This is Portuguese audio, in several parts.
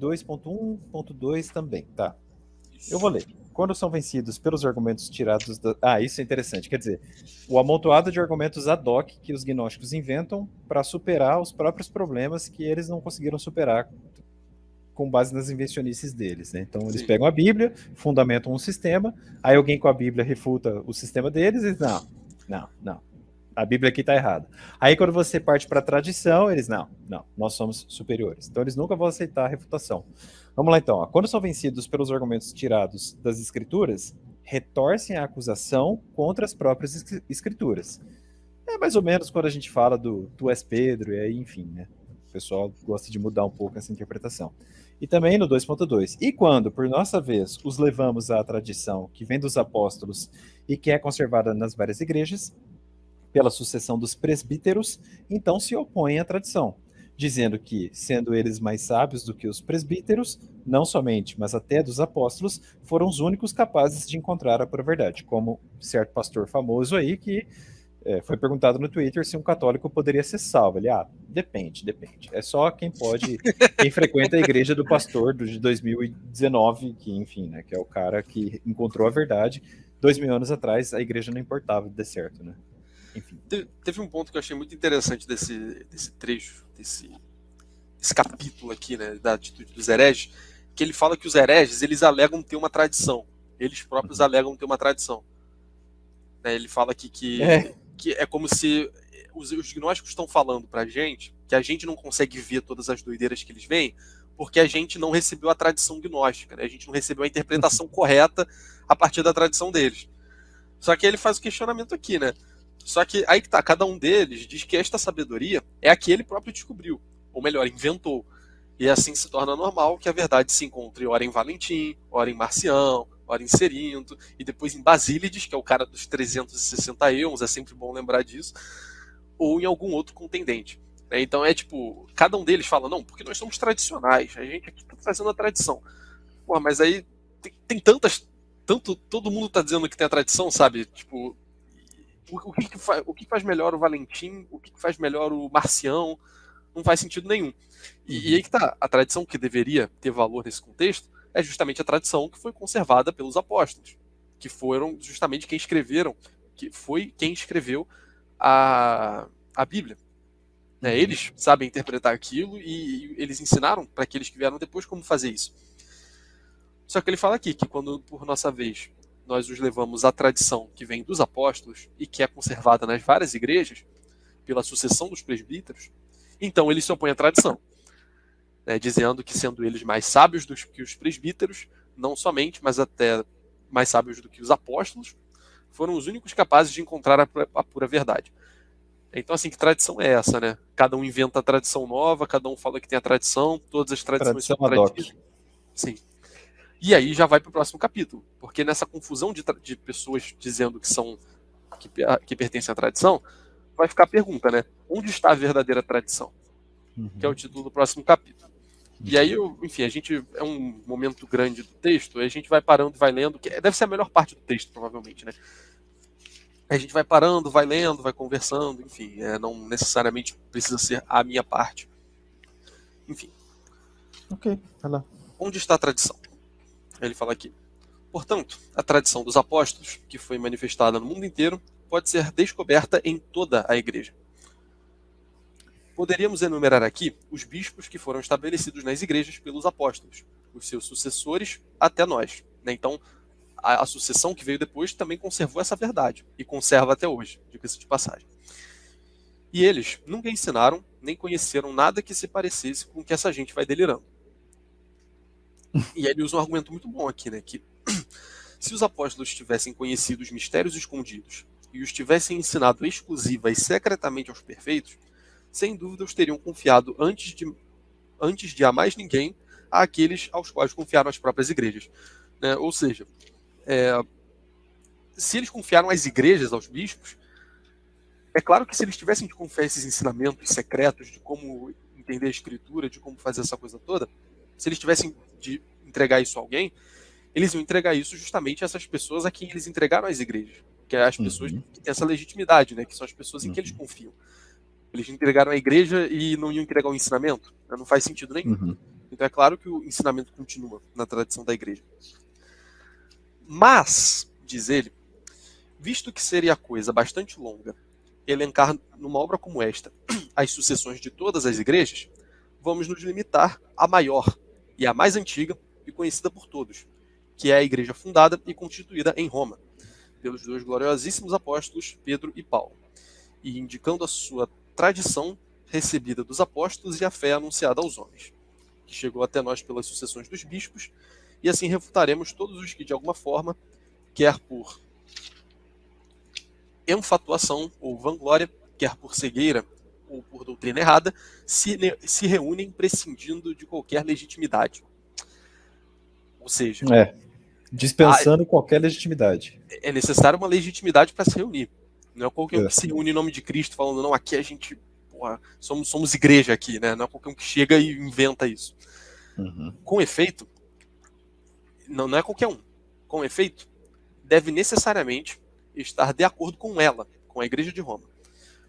2.1.2 também, tá? Eu vou ler. Quando são vencidos pelos argumentos tirados da... Ah, isso é interessante. Quer dizer, o amontoado de argumentos ad hoc que os gnósticos inventam para superar os próprios problemas que eles não conseguiram superar com base nas invencionices deles, né? Então eles pegam a Bíblia, fundamentam um sistema, aí alguém com a Bíblia refuta o sistema deles e não. A Bíblia aqui está errada. Aí quando você parte para a tradição, eles não, nós somos superiores. Então eles nunca vão aceitar a refutação. Vamos lá então. Ó. Quando são vencidos pelos argumentos tirados das escrituras, retorcem a acusação contra as próprias escrituras. É mais ou menos quando a gente fala do tu és Pedro, e aí, enfim, né? O pessoal gosta de mudar um pouco essa interpretação. E também no 2.2. E quando, por nossa vez, os levamos à tradição que vem dos apóstolos e que é conservada nas várias igrejas, pela sucessão dos presbíteros, então se opõem à tradição, dizendo que, sendo eles mais sábios do que os presbíteros, não somente, mas até dos apóstolos, foram os únicos capazes de encontrar a pura verdade, como certo pastor famoso aí que foi perguntado no Twitter se um católico poderia ser salvo. Ele, depende. É só quem frequenta a igreja do pastor de 2019, que, enfim, né, que é o cara que encontrou a verdade. 2000 anos atrás, a igreja não importava de dar certo, né? Enfim. Teve um ponto que eu achei muito interessante desse trecho, desse capítulo aqui, né, da atitude dos hereges, que ele fala que os hereges, eles alegam ter uma tradição. Eles próprios alegam ter uma tradição. Ele fala que é como se os gnósticos estão falando pra gente que a gente não consegue ver todas as doideiras que eles veem porque a gente não recebeu a tradição gnóstica, né? A gente não recebeu a interpretação correta a partir da tradição deles. Só que ele faz o questionamento aqui, né? Só que aí que tá, cada um deles diz que esta sabedoria é a que ele próprio descobriu, ou melhor, inventou. E assim se torna normal que a verdade se encontre ora em Valentim, ora em Marcião, ora em Cerinto, e depois em Basílides, que é o cara dos 360 eons, é sempre bom lembrar disso, ou em algum outro contendente. Então é tipo, cada um deles fala, não, porque nós somos tradicionais, a gente aqui está fazendo a tradição. Pô, mas aí tem todo mundo está dizendo que tem a tradição, sabe? Tipo, o que faz melhor o Valentim, o que faz melhor o Marcião, não faz sentido nenhum. E aí que tá, a tradição que deveria ter valor nesse contexto é justamente a tradição que foi conservada pelos apóstolos, que foram justamente quem escreveu a Bíblia. Eles sabem interpretar aquilo e eles ensinaram para aqueles que vieram depois como fazer isso. Só que ele fala aqui que quando, por nossa vez, nós os levamos à tradição que vem dos apóstolos e que é conservada nas várias igrejas, pela sucessão dos presbíteros, então ele se opõe à tradição, dizendo que sendo eles mais sábios do que os presbíteros, não somente, mas até mais sábios do que os apóstolos, foram os únicos capazes de encontrar a pura verdade. Então, assim, que tradição é essa, né? Cada um inventa a tradição nova, cada um fala que tem a tradição, todas as tradições são tradidas. Sim. E aí já vai para o próximo capítulo, porque nessa confusão de pessoas dizendo que pertencem à tradição, vai ficar a pergunta, né? Onde está a verdadeira tradição? Que é o título do próximo capítulo. E aí, enfim, a gente é um momento grande do texto, a gente vai parando e vai lendo, que deve ser a melhor parte do texto, provavelmente, né? A gente vai parando, vai lendo, vai conversando, enfim, não necessariamente precisa ser a minha parte. Enfim. Ok, vai lá. Onde está a tradição? Ele fala aqui. Portanto, a tradição dos apóstolos, que foi manifestada no mundo inteiro, pode ser descoberta em toda a igreja. Poderíamos enumerar aqui os bispos que foram estabelecidos nas igrejas pelos apóstolos, os seus sucessores até nós. Então, a sucessão que veio depois também conservou essa verdade, e conserva até hoje, diga-se de passagem. E eles nunca ensinaram, nem conheceram nada que se parecesse com o que essa gente vai delirando. E aí ele usa um argumento muito bom aqui, né? Que se os apóstolos tivessem conhecido os mistérios escondidos e os tivessem ensinado exclusiva e secretamente aos perfeitos, sem dúvida os teriam confiado antes de a mais ninguém àqueles aos quais confiaram as próprias igrejas. Né? Ou seja, se eles confiaram às igrejas, aos bispos, é claro que se eles tivessem de confiar esses ensinamentos secretos de como entender a escritura, de como fazer essa coisa toda, se eles tivessem de entregar isso a alguém, eles iam entregar isso justamente a essas pessoas a quem eles entregaram as igrejas, que é as pessoas que têm essa legitimidade, né, que são as pessoas em que eles confiam. Eles entregaram a igreja e não iam entregar o ensinamento? Não faz sentido nenhum. Então é claro que o ensinamento continua na tradição da igreja. Mas, diz ele, visto que seria coisa bastante longa elencar numa obra como esta as sucessões de todas as igrejas, vamos nos limitar à maior e à mais antiga e conhecida por todos, que é a igreja fundada e constituída em Roma, pelos dois gloriosíssimos apóstolos Pedro e Paulo, e indicando a sua tradição recebida dos apóstolos e a fé anunciada aos homens, que chegou até nós pelas sucessões dos bispos, e assim refutaremos todos os que, de alguma forma, quer por enfatuação ou vanglória, quer por cegueira ou por doutrina errada, se reúnem prescindindo de qualquer legitimidade. Ou seja, dispensando qualquer legitimidade. É necessário uma legitimidade para se reunir. Não é qualquer um que se reúne em nome de Cristo falando, não, aqui a gente, porra, somos igreja aqui, né? Não é qualquer um que chega e inventa isso. Uhum. Com efeito, não é qualquer um. Com efeito, deve necessariamente estar de acordo com ela, com a Igreja de Roma.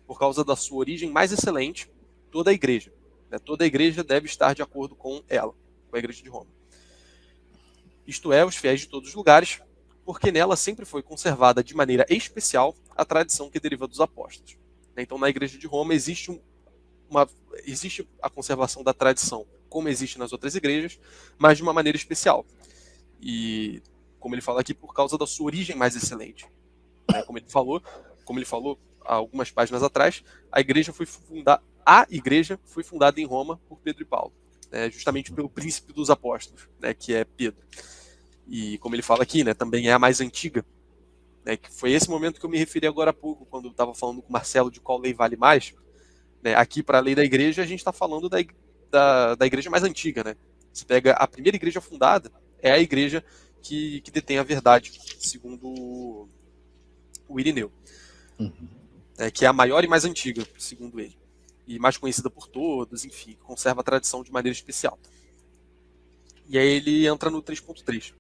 Por causa da sua origem mais excelente, toda a igreja. Né? Toda a igreja deve estar de acordo com ela, com a Igreja de Roma. Isto é, os fiéis de todos os lugares, porque nela sempre foi conservada de maneira especial a tradição que deriva dos apóstolos. Então, na Igreja de Roma existe a conservação da tradição, como existe nas outras igrejas, mas de uma maneira especial. E, como ele fala aqui, por causa da sua origem mais excelente. Como ele falou há algumas páginas atrás, a igreja foi fundada em Roma por Pedro e Paulo, justamente pelo príncipe dos apóstolos, que é Pedro. E como ele fala aqui, também é a mais antiga, que foi esse momento que eu me referi agora há pouco, quando eu estava falando com o Marcelo de qual lei vale mais. Aqui, para a lei da igreja, a gente está falando da igreja mais antiga. Você pega a primeira igreja fundada, é a igreja que detém a verdade, segundo o Irineu. Que é a maior e mais antiga, segundo ele. E mais conhecida por todos, enfim, conserva a tradição de maneira especial. E aí ele entra no 3.3.